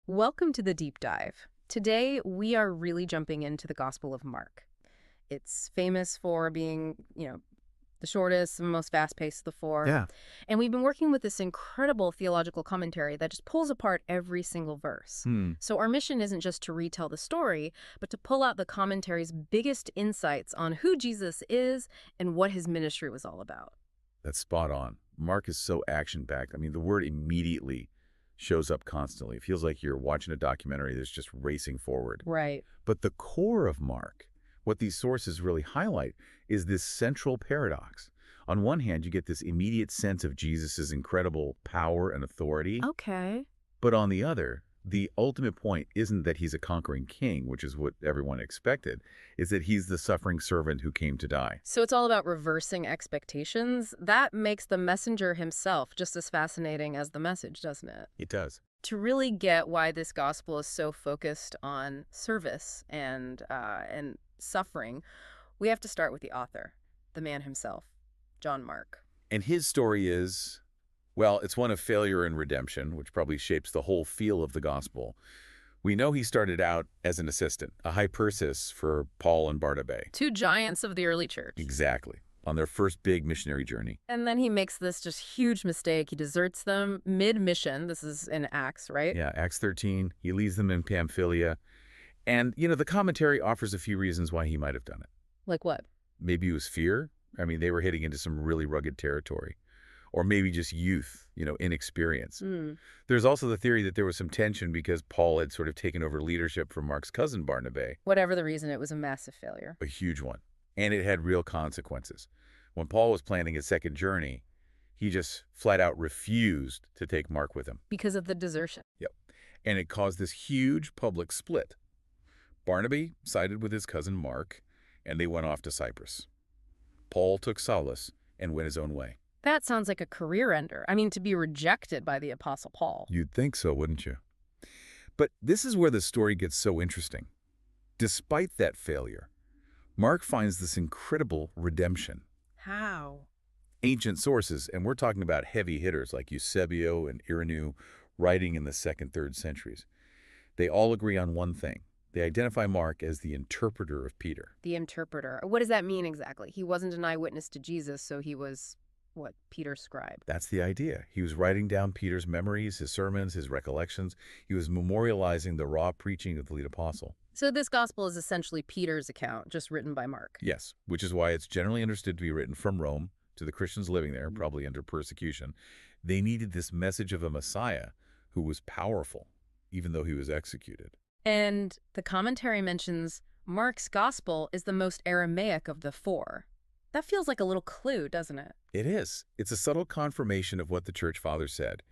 Welcome to the deep dive. Today, we are really jumping into the Gospel of Mark. It's famous for being, the shortest and most fast-paced of the four. Yeah. And we've been working with this incredible theological commentary that just pulls apart every single verse. So our mission isn't just to retell the story, but to pull out the commentary's biggest insights on who Jesus is and what his ministry was all about. That's spot on. Mark is so action-packed. I mean, the word immediately shows up constantly. It feels like you're watching a documentary that's just racing forward. Right. But the core of Mark, what these sources really highlight, is this central paradox. On one hand, you get this immediate sense of Jesus's incredible power and authority. Okay. But on the other, the ultimate point isn't that he's a conquering king, which is what everyone expected, is that he's the suffering servant who came to die. So it's all about reversing expectations. That makes the messenger himself just as fascinating as the message, doesn't it? It does. To really get why this gospel is so focused on service and suffering, we have to start with the author, the man himself, John Mark. And his story is, well, it's one of failure and redemption, which probably shapes the whole feel of the gospel. We know he started out as an assistant, a hypersis for Paul and Barnabas. Two giants of the early church. Exactly, on their first big missionary journey. And then he makes this just huge mistake. He deserts them mid-mission. This is in Acts, right? Yeah, Acts 13, he leaves them in Pamphylia. And, the commentary offers a few reasons why he might have done it. Like what? Maybe it was fear. I mean, they were heading into some really rugged territory. Or maybe just youth, inexperience. There's also the theory that there was some tension because Paul had sort of taken over leadership from Mark's cousin Barnabas. Whatever the reason, it was a massive failure. A huge one. And it had real consequences. When Paul was planning his second journey, he just flat out refused to take Mark with him. Because of the desertion. Yep. And it caused this huge public split. Barnabas sided with his cousin Mark, and they went off to Cyprus. Paul took solace and went his own way. That sounds like a career ender. I mean, to be rejected by the Apostle Paul. You'd think so, wouldn't you? But this is where the story gets so interesting. Despite that failure, Mark finds this incredible redemption. How? Ancient sources, and we're talking about heavy hitters like Eusebio and Irenaeus, writing in the 2nd, 3rd centuries. They all agree on one thing. They identify Mark as the interpreter of Peter. The interpreter. What does that mean exactly? He wasn't an eyewitness to Jesus, so he was, Peter's scribe. That's the idea. He was writing down Peter's memories, his sermons, his recollections. He was memorializing the raw preaching of the lead apostle. So this gospel is essentially Peter's account, just written by Mark. Yes, which is why it's generally understood to be written from Rome to the Christians living there, probably under persecution. They needed this message of a Messiah who was powerful, even though he was executed. And the commentary mentions Mark's gospel is the most Aramaic of the four. That feels like a little clue, doesn't it? It is. It's a subtle confirmation of what the church fathers said.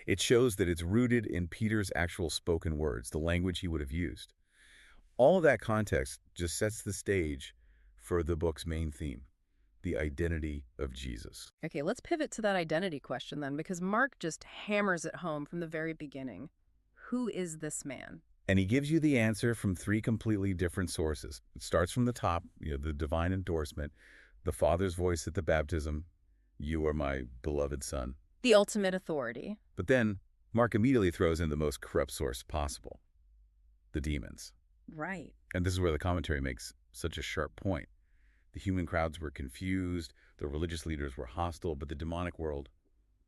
It shows that it's rooted in Peter's actual spoken words, the language he would have used. All of that context just sets the stage for the book's main theme, the identity of Jesus. Okay, let's pivot to that identity question then, because Mark just hammers it home from the very beginning. Who is this man? And he gives you the answer from 3 completely different sources. It starts from the top, the divine endorsement, the Father's voice at the baptism, "You are my beloved Son." The ultimate authority. But then Mark immediately throws in the most corrupt source possible, the demons. Right. And this is where the commentary makes such a sharp point. The human crowds were confused, the religious leaders were hostile, but the demonic world,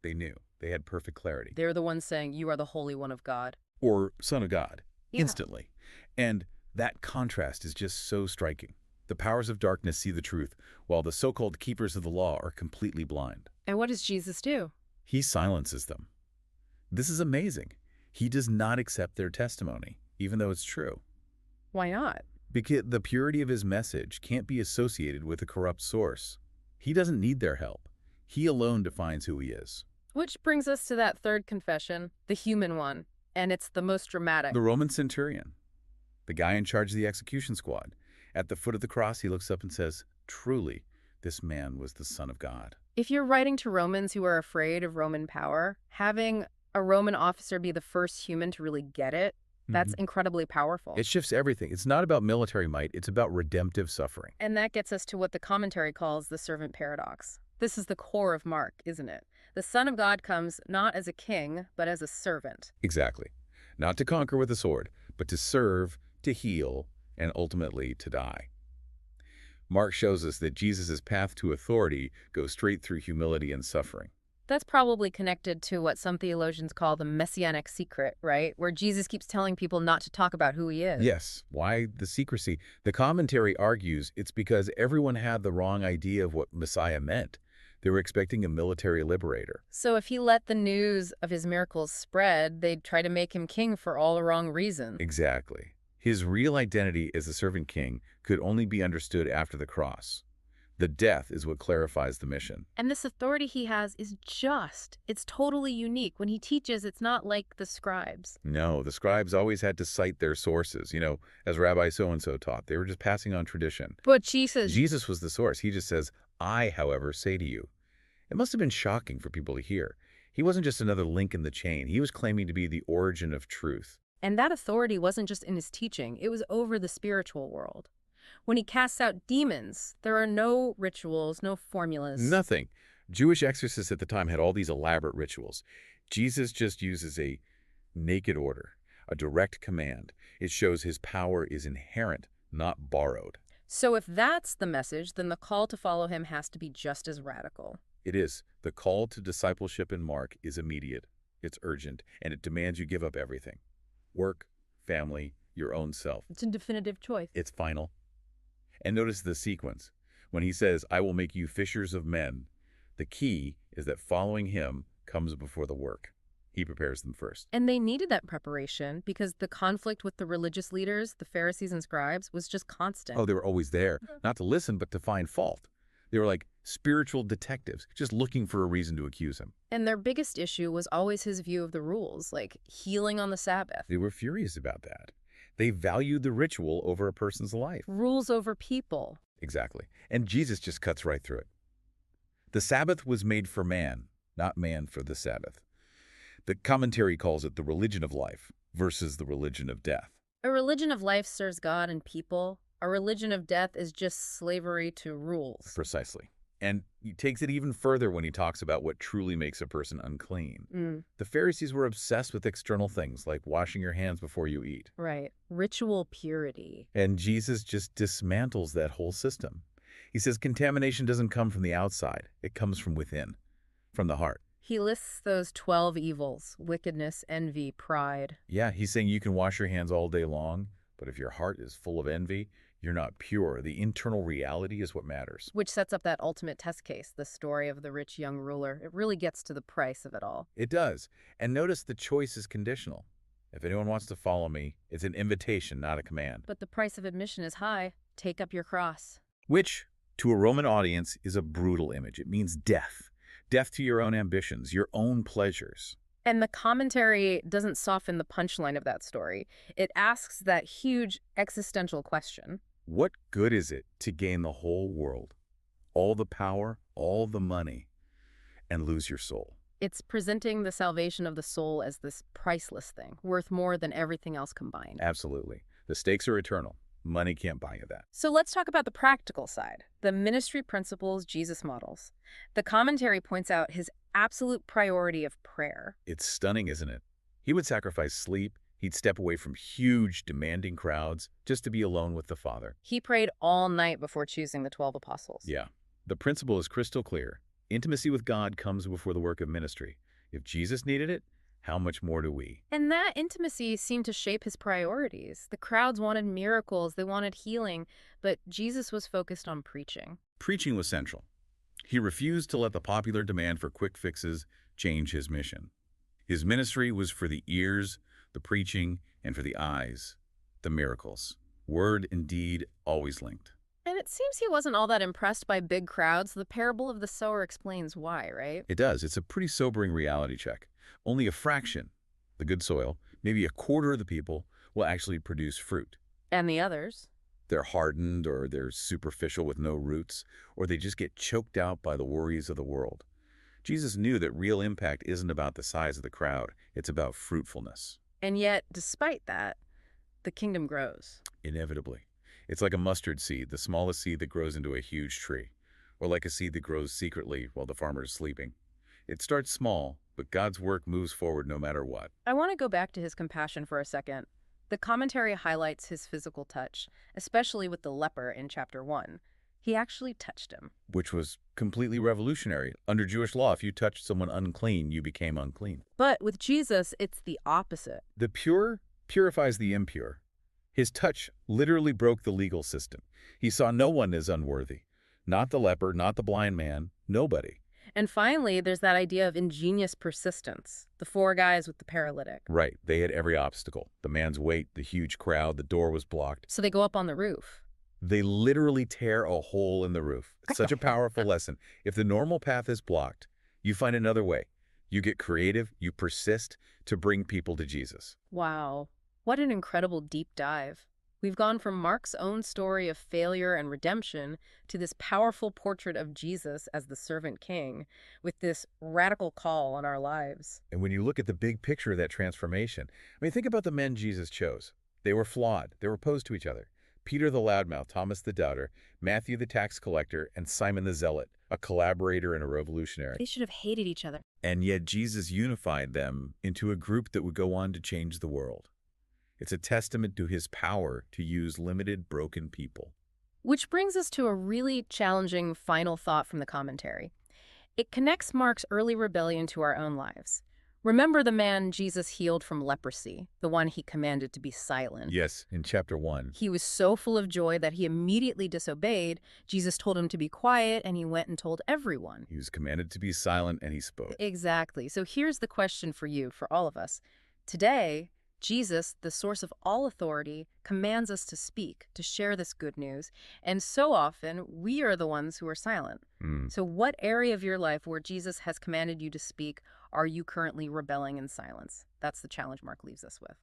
they knew. They had perfect clarity. They're the ones saying, "You are the Holy One of God." Or Son of God. Yeah. Instantly. And that contrast is just so striking. The powers of darkness see the truth, while the so-called keepers of the law are completely blind. And what does Jesus do? He silences them. This is amazing. He does not accept their testimony, even though it's true. Why not? Because the purity of his message can't be associated with a corrupt source. He doesn't need their help. He alone defines who he is. Which brings us to that third confession, the human one. And it's the most dramatic. The Roman centurion, the guy in charge of the execution squad. At the foot of the cross, he looks up and says, "Truly, this man was the Son of God." If you're writing to Romans who are afraid of Roman power, having a Roman officer be the first human to really get it, that's incredibly powerful. It shifts everything. It's not about military might. It's about redemptive suffering. And that gets us to what the commentary calls the servant paradox. This is the core of Mark, isn't it? The Son of God comes not as a king, but as a servant. Exactly. Not to conquer with the sword, but to serve, to heal, and ultimately to die. Mark shows us that Jesus' path to authority goes straight through humility and suffering. That's probably connected to what some theologians call the messianic secret, right? Where Jesus keeps telling people not to talk about who he is. Yes, why the secrecy? The commentary argues it's because everyone had the wrong idea of what Messiah meant. They were expecting a military liberator. So if he let the news of his miracles spread, they'd try to make him king for all the wrong reasons. Exactly. His real identity as the servant king could only be understood after the cross. The death is what clarifies the mission. And this authority he has is it's totally unique. When he teaches, it's not like the scribes. No, the scribes always had to cite their sources. As Rabbi so-and-so taught. They were just passing on tradition. But Jesus... Jesus was the source. He just says, I, however, say to you. It must have been shocking for people to hear. He wasn't just another link in the chain. He was claiming to be the origin of truth. And that authority wasn't just in his teaching. It was over the spiritual world. When he casts out demons, there are no rituals, no formulas. Nothing. Jewish exorcists at the time had all these elaborate rituals. Jesus just uses a naked order, a direct command. It shows his power is inherent, not borrowed. So if that's the message, then the call to follow him has to be just as radical. It is. The call to discipleship in Mark is immediate. It's urgent, and it demands you give up everything. Work, family, your own self. It's a definitive choice. It's final. And notice the sequence. When he says, I will make you fishers of men, the key is that following him comes before the work. He prepares them first. And they needed that preparation because the conflict with the religious leaders, the Pharisees and scribes, was just constant. Oh, they were always there, not to listen, but to find fault. They were like spiritual detectives, just looking for a reason to accuse him. And their biggest issue was always his view of the rules, like healing on the Sabbath. They were furious about that. They valued the ritual over a person's life. Rules over people. Exactly. And Jesus just cuts right through it. The Sabbath was made for man, not man for the Sabbath. The commentary calls it the religion of life versus the religion of death. A religion of life serves God and people. A religion of death is just slavery to rules. Precisely. And he takes it even further when he talks about what truly makes a person unclean. The Pharisees were obsessed with external things like washing your hands before you eat. Right. Ritual purity. And Jesus just dismantles that whole system. He says contamination doesn't come from the outside. It comes from within, from the heart. He lists those 12 evils: wickedness, envy, pride. Yeah, he's saying you can wash your hands all day long, but if your heart is full of envy, you're not pure. The internal reality is what matters. Which sets up that ultimate test case, the story of the rich young ruler. It really gets to the price of it all. It does. And notice the choice is conditional. If anyone wants to follow me, it's an invitation, not a command. But the price of admission is high. Take up your cross. Which, to a Roman audience, is a brutal image. It means death. Death to your own ambitions, your own pleasures. And the commentary doesn't soften the punchline of that story. It asks that huge existential question. What good is it to gain the whole world, all the power, all the money, and lose your soul? It's presenting the salvation of the soul as this priceless thing, worth more than everything else combined. Absolutely. The stakes are eternal. Money can't buy you that. So let's talk about the practical side, the ministry principles Jesus models. The commentary points out his absolute priority of prayer. It's stunning, isn't it? He would sacrifice sleep. He'd step away from huge, demanding crowds just to be alone with the Father. He prayed all night before choosing the 12 apostles. Yeah. The principle is crystal clear. Intimacy with God comes before the work of ministry. If Jesus needed it, how much more do we? And that intimacy seemed to shape his priorities. The crowds wanted miracles, they wanted healing, but Jesus was focused on preaching. Preaching was central. He refused to let the popular demand for quick fixes change his mission. His ministry was for the ears, the preaching, and for the eyes, the miracles. Word and deed always linked. And it seems he wasn't all that impressed by big crowds. The parable of the sower explains why, right? It does. It's a pretty sobering reality check. Only a fraction, the good soil, maybe a quarter of the people, will actually produce fruit. And the others? They're hardened, or they're superficial with no roots, or they just get choked out by the worries of the world. Jesus knew that real impact isn't about the size of the crowd. It's about fruitfulness. And yet, despite that, the kingdom grows. Inevitably. It's like a mustard seed, the smallest seed that grows into a huge tree, or like a seed that grows secretly while the farmer is sleeping. It starts small, but God's work moves forward no matter what. I want to go back to his compassion for a second. The commentary highlights his physical touch, especially with the leper in chapter 1. He actually touched him. Which was completely revolutionary. Under Jewish law, if you touched someone unclean, you became unclean. But with Jesus, it's the opposite. The pure purifies the impure. His touch literally broke the legal system. He saw no one as unworthy. Not the leper, not the blind man, nobody. And finally, there's that idea of ingenious persistence. The 4 guys with the paralytic. Right, they had every obstacle. The man's weight, the huge crowd, the door was blocked. So they go up on the roof. They literally tear a hole in the roof. It's such a powerful lesson. If the normal path is blocked, you find another way. You get creative, you persist to bring people to Jesus. Wow. What an incredible deep dive. We've gone from Mark's own story of failure and redemption to this powerful portrait of Jesus as the servant king, with this radical call on our lives. And when you look at the big picture of that transformation, I mean, think about the men Jesus chose. They were flawed. They were opposed to each other. Peter the loudmouth, Thomas the doubter, Matthew the tax collector, and Simon the zealot, a collaborator and a revolutionary. They should have hated each other. And yet Jesus unified them into a group that would go on to change the world. It's a testament to his power to use limited, broken people. Which brings us to a really challenging final thought from the commentary. It connects Mark's early rebellion to our own lives. Remember the man Jesus healed from leprosy, the one he commanded to be silent. Yes, in chapter 1. He was so full of joy that he immediately disobeyed. Jesus told him to be quiet, and he went and told everyone. He was commanded to be silent, and he spoke. Exactly. So here's the question for you, for all of us. Today, Jesus, the source of all authority, commands us to speak, to share this good news, and so often we are the ones who are silent. So what area of your life where Jesus has commanded you to speak are you currently rebelling in silence? That's the challenge Mark leaves us with.